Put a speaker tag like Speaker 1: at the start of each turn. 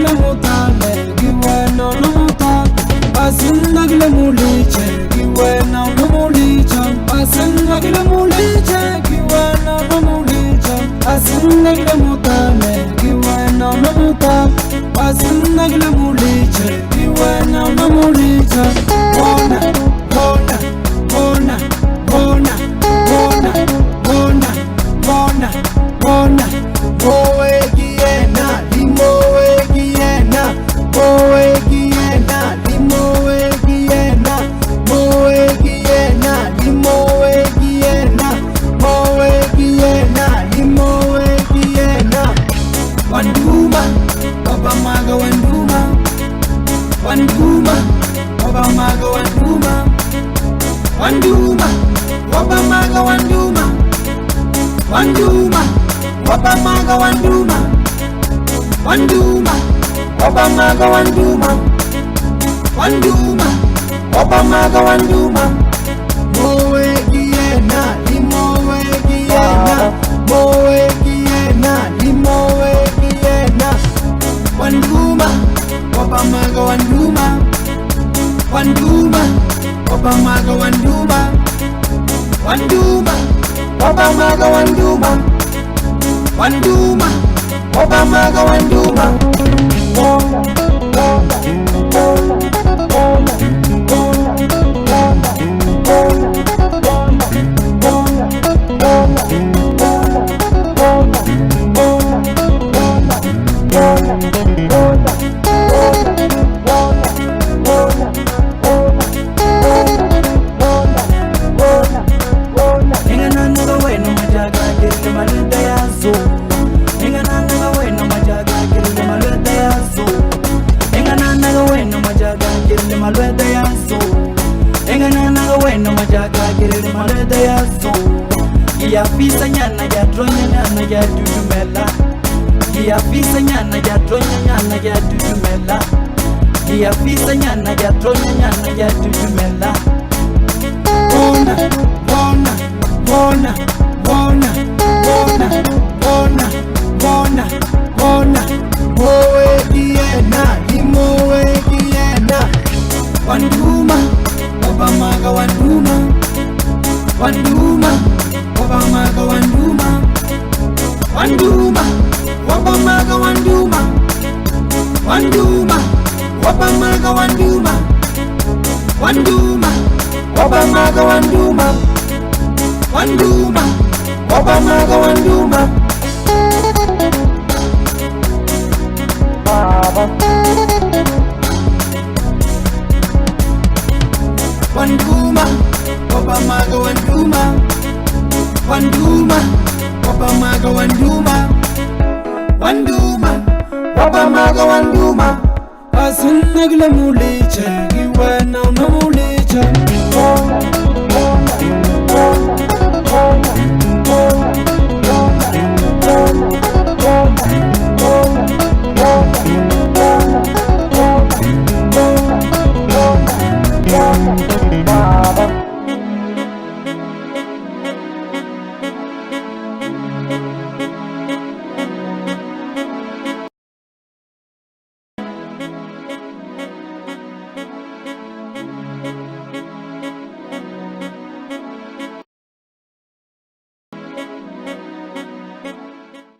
Speaker 1: nagle mutale giwe no muta asin nagle muliche giwe no mulicha asin nagle muliche giwe no mulicha asin nagle mutale giwe no muta asin nagle muliche giwe no mulicha bona bona bona bona bona bona bona bona moe giena di moe giena moe giena di moe giena moe giena di moe giena moe giena di moe giena wanduma baba maga wanduma wanduma baba maga wanduma wanduma baba maga wanduma wanduma baba maga wanduma wanduma baba maga wanduma wanduma baba maga wanduma moe giena di moe giena moe giena di moe giena wanduma baba maga wanduma wanduma baba maga wanduma wanduma baba maga wanduma wanduma baba maga wanduma bona bona bona bona bona bona bona bona bona ya fisa nyana ya tronya nyana ya dudumela ya fisa nyana ya tronya nyana ya dudumela ya fisa nyana ya tronya nyana ya dudumela bona bona bona bona bona bona bona bona moe giena di moe giena wanduma baba maga wanduma wanduma baba maga wanduma wanduma baba maga wanduma wanduma baba maga wanduma wanduma baba maga wanduma wanduma baba maga wanduma baba wanduma baba maga wanduma wanduma baba maga wanduma wanduma baba maga wanduma asin nagle muliche giwe no muliche